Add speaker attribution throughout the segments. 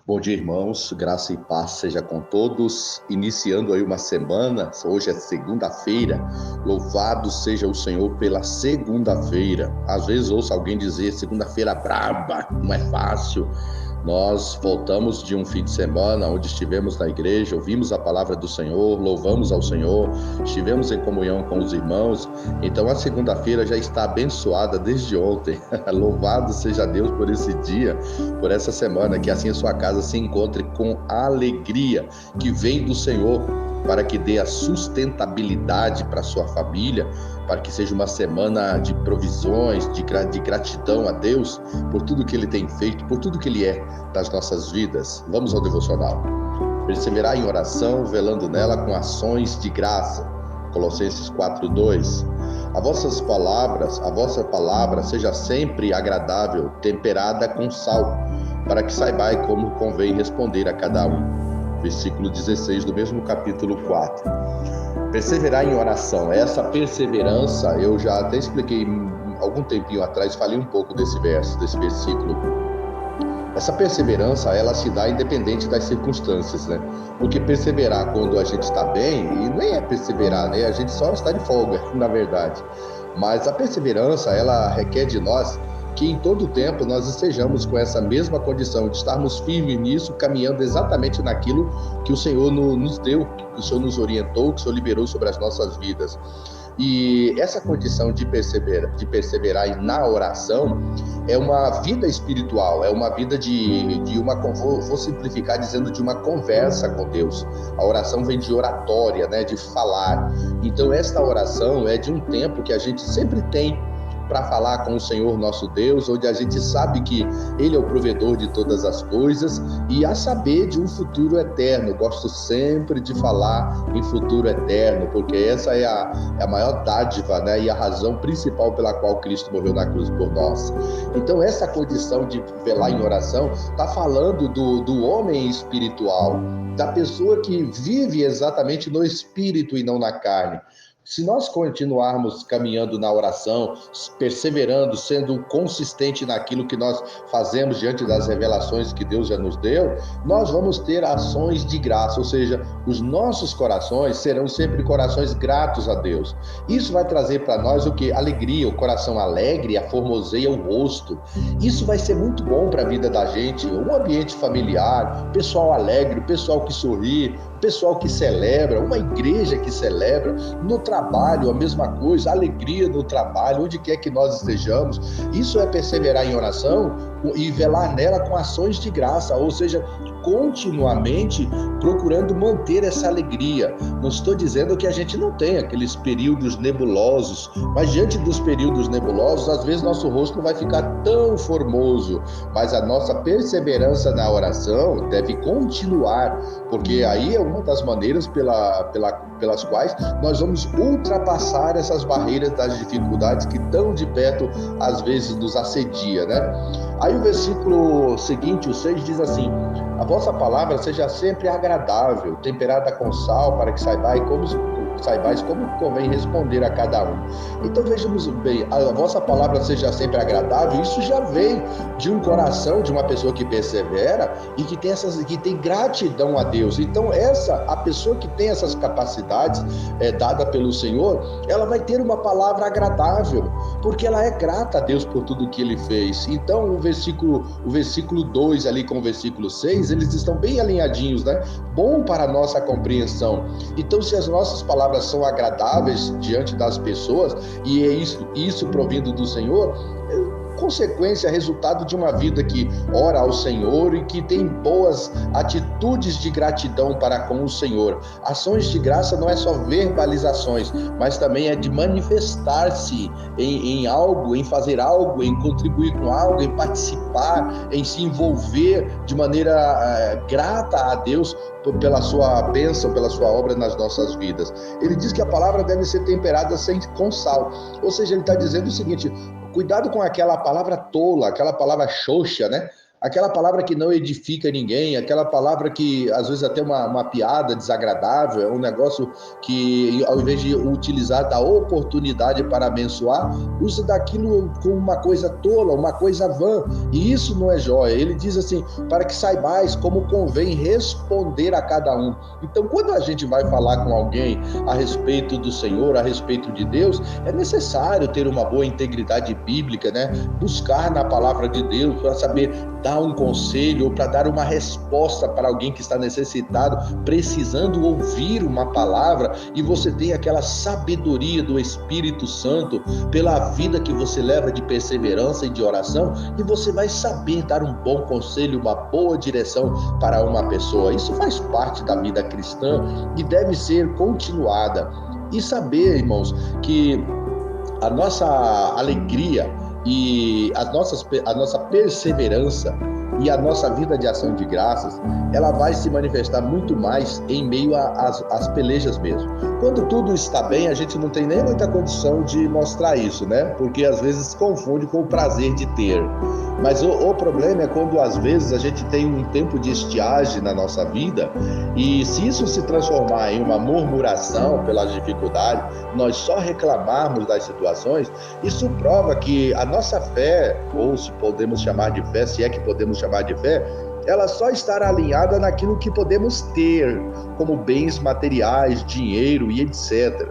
Speaker 1: Bom dia, irmãos. Graça e paz seja com todos. Iniciando aí uma semana. Hoje é segunda-feira. Louvado seja o Senhor pela segunda-feira. Às vezes ouço alguém dizer segunda-feira braba, não é fácil. Nós voltamos de um fim de semana onde estivemos na igreja, ouvimos a palavra do Senhor, louvamos ao Senhor, estivemos em comunhão com os irmãos. Então a segunda-feira já está abençoada desde ontem. Louvado seja Deus por esse dia, por essa semana, que assim a sua casa se encontre com a alegria que vem do Senhor, para que dê a sustentabilidade para a sua família, para que seja uma semana de provisões, de gratidão a Deus por tudo que Ele tem feito, por tudo que Ele é nas nossas vidas. Vamos ao devocional. Perseverar em oração, velando nela com ações de graça. Colossenses 4:2. A vossa palavra seja sempre agradável, temperada com sal, para que saibais como convém responder a cada um. Versículo 16 do mesmo capítulo 4. Perseverar em oração. Essa perseverança, eu já até expliquei algum tempinho atrás, falei um pouco desse versículo. Essa perseverança, ela se dá independente das circunstâncias, né? Porque perseverar quando a gente está bem, e nem é perseverar, né? A gente só está de folga, na verdade. Mas a perseverança, ela requer de nós que em todo o tempo nós estejamos com essa mesma condição de estarmos firmes nisso, caminhando exatamente naquilo que o Senhor nos deu, que o Senhor nos orientou, que o Senhor liberou sobre as nossas vidas. E essa condição de perseverar na oração é uma vida espiritual, é uma vida vou simplificar dizendo, de uma conversa com Deus. A oração vem de oratória, né, de falar. Então esta oração é de um tempo que a gente sempre tem para falar com o Senhor nosso Deus, onde a gente sabe que Ele é o provedor de todas as coisas, e a saber de um futuro eterno. Eu gosto sempre de falar em futuro eterno, porque essa é a maior dádiva, né, e a razão principal pela qual Cristo morreu na cruz por nós. Então essa condição de velar em oração está falando do homem espiritual, da pessoa que vive exatamente no espírito e não na carne. Se nós continuarmos caminhando na oração, perseverando, sendo consistente naquilo que nós fazemos diante das revelações que Deus já nos deu, nós vamos ter ações de graça, ou seja, os nossos corações serão sempre corações gratos a Deus. Isso vai trazer para nós o que? Alegria, o coração alegre, aformoseia o rosto. Isso vai ser muito bom para a vida da gente, um ambiente familiar, pessoal alegre, pessoal que sorri, pessoal que celebra, uma igreja que celebra, no trabalho a mesma coisa, alegria no trabalho, onde quer que nós estejamos. Isso é perseverar em oração e velar nela com ações de graça, ou seja, continuamente procurando manter essa alegria. Não estou dizendo que a gente não tem aqueles períodos nebulosos, mas diante dos períodos nebulosos, às vezes nosso rosto não vai ficar tão formoso, mas a nossa perseverança na oração deve continuar, porque aí é uma das maneiras pelas quais nós vamos ultrapassar essas barreiras das dificuldades que tão de perto às vezes nos assedia, né? Aí o versículo seguinte, o 6, diz assim: a vossa palavra seja sempre agradável, temperada com sal, para que saibais como convém responder a cada um. Então vejamos bem, a vossa palavra seja sempre agradável, isso já vem de um coração de uma pessoa que persevera e que tem gratidão a Deus. Então a pessoa que tem essas capacidades dada pelo Senhor, ela vai ter uma palavra agradável, porque ela é grata a Deus por tudo que Ele fez. Então o versículo 2 ali com o versículo 6, eles estão bem alinhadinhos, né? Bom para a nossa compreensão. Então se as nossas palavras são agradáveis diante das pessoas, e é isso provindo do Senhor, consequência, resultado de uma vida que ora ao Senhor e que tem boas atitudes de gratidão para com o Senhor. Ações de graça não é só verbalizações, mas também é de manifestar-se em algo, em fazer algo, em contribuir com algo, em participar, em se envolver de maneira grata a Deus pela sua bênção, pela sua obra nas nossas vidas. Ele diz que a palavra deve ser temperada com sal, ou seja, ele está dizendo o seguinte: cuidado com aquela palavra tola, aquela palavra xoxa, né? aquela palavra que não edifica ninguém, aquela palavra que às vezes até uma piada desagradável, é um negócio que ao invés de utilizar da oportunidade para abençoar, usa daquilo como uma coisa tola, uma coisa vã, e isso não é jóia. Ele diz assim, para que saibais como convém responder a cada um. Então, quando a gente vai falar com alguém a respeito do Senhor, a respeito de Deus, é necessário ter uma boa integridade bíblica, né? Buscar na palavra de Deus para saber dar um conselho ou para dar uma resposta para alguém que está necessitado, precisando ouvir uma palavra, e você tem aquela sabedoria do Espírito Santo pela vida que você leva de perseverança e de oração, e você vai saber dar um bom conselho, uma boa direção para uma pessoa. Isso faz parte da vida cristã e deve ser continuada. E saber, irmãos, que a nossa alegria e a nossa perseverança e a nossa vida de ação de graças, ela vai se manifestar muito mais em meio às pelejas mesmo. Quando tudo está bem, a gente não tem nem muita condição de mostrar isso, né? Porque às vezes se confunde com o prazer de ter. Mas o problema é quando às vezes a gente tem um tempo de estiagem na nossa vida, e se isso se transformar em uma murmuração pelas dificuldades, nós só reclamarmos das situações, isso prova que a nossa fé, ou se podemos chamar de fé, se é que podemos chamar de fé, ela só estará alinhada naquilo que podemos ter, como bens materiais, dinheiro e etc.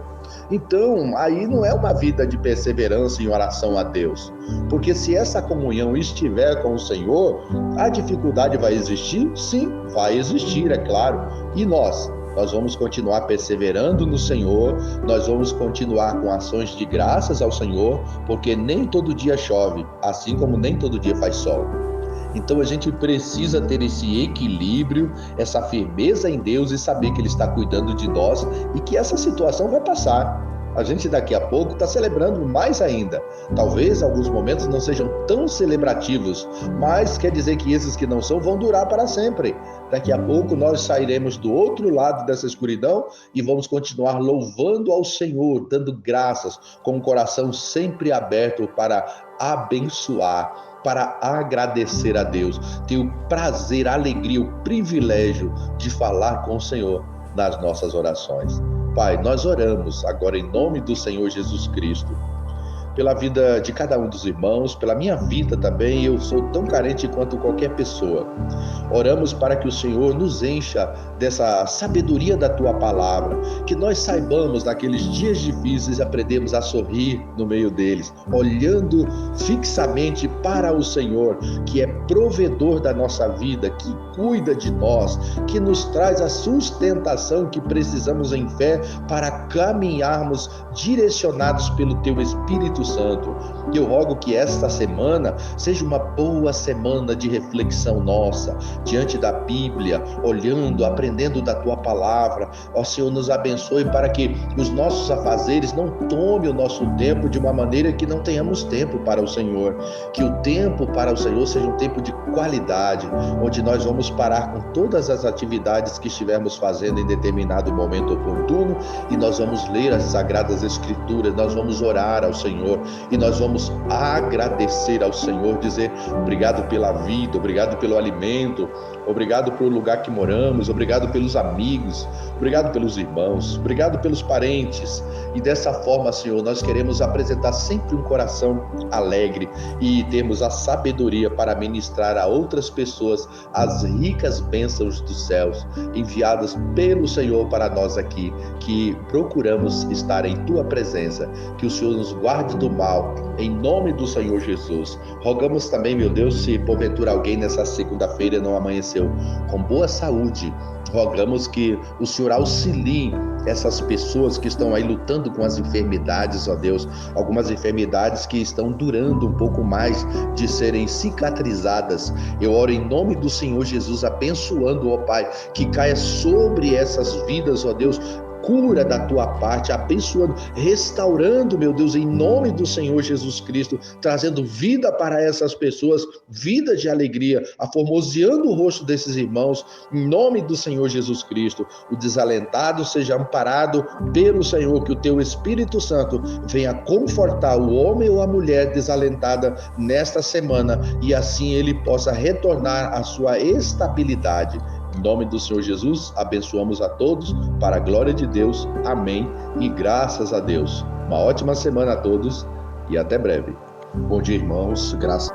Speaker 1: Então, aí não é uma vida de perseverança em oração a Deus, porque se essa comunhão estiver com o Senhor, a dificuldade vai existir? Sim, vai existir, é claro. E nós vamos continuar perseverando no Senhor, nós vamos continuar com ações de graças ao Senhor, porque nem todo dia chove, assim como nem todo dia faz sol. Então a gente precisa ter esse equilíbrio, essa firmeza em Deus e saber que Ele está cuidando de nós e que essa situação vai passar. A gente daqui a pouco está celebrando mais ainda. Talvez alguns momentos não sejam tão celebrativos, mas quer dizer que esses que não são vão durar para sempre. Daqui a pouco nós sairemos do outro lado dessa escuridão e vamos continuar louvando ao Senhor, dando graças, com o coração sempre aberto para abençoar, para agradecer a Deus, ter o prazer, a alegria, o privilégio de falar com o Senhor nas nossas orações. Pai, nós oramos agora em nome do Senhor Jesus Cristo, pela vida de cada um dos irmãos, pela minha vida também, eu sou tão carente quanto qualquer pessoa. Oramos para que o Senhor nos encha dessa sabedoria da Tua palavra, que nós saibamos naqueles dias difíceis aprendemos a sorrir no meio deles, olhando fixamente para o Senhor, que é provedor da nossa vida, que cuida de nós, que nos traz a sustentação que precisamos em fé para caminharmos direcionados pelo Teu Espírito Santo. E eu rogo que esta semana seja uma boa semana de reflexão nossa, diante da Bíblia, olhando, aprendendo da Tua palavra. Ó Senhor, nos abençoe para que os nossos afazeres não tomem o nosso tempo de uma maneira que não tenhamos tempo para o Senhor. Que o tempo para o Senhor seja um tempo de qualidade, onde nós vamos parar com todas as atividades que estivermos fazendo em determinado momento oportuno, e nós vamos ler as Sagradas Escrituras, nós vamos orar ao Senhor, e nós vamos agradecer ao Senhor, dizer obrigado pela vida, obrigado pelo alimento, obrigado pelo lugar que moramos, obrigado pelos amigos, obrigado pelos irmãos, obrigado pelos parentes. E dessa forma, Senhor, nós queremos apresentar sempre um coração alegre e termos a sabedoria para ministrar a outras pessoas as ricas bênçãos dos céus, enviadas pelo Senhor para nós aqui, que procuramos estar em Tua presença. Que o Senhor nos guarde do mal, em nome do Senhor Jesus. Rogamos também, meu Deus, se porventura alguém nessa segunda-feira não amanheceu com boa saúde, rogamos que o Senhor auxilie essas pessoas que estão aí lutando com as enfermidades, ó Deus, algumas enfermidades que estão durando um pouco mais de serem cicatrizadas. Eu oro em nome do Senhor Jesus, abençoando, ó Pai, que caia sobre essas vidas, ó Deus, cura da tua parte, abençoando, restaurando, meu Deus, em nome do Senhor Jesus Cristo, trazendo vida para essas pessoas, vida de alegria, aformoseando o rosto desses irmãos, em nome do Senhor Jesus Cristo. O desalentado seja amparado pelo Senhor, que o teu Espírito Santo venha confortar o homem ou a mulher desalentada nesta semana e assim ele possa retornar à sua estabilidade. Em nome do Senhor Jesus, abençoamos a todos, para a glória de Deus. Amém e graças a Deus. Uma ótima semana a todos e até breve. Bom dia, irmãos. Graças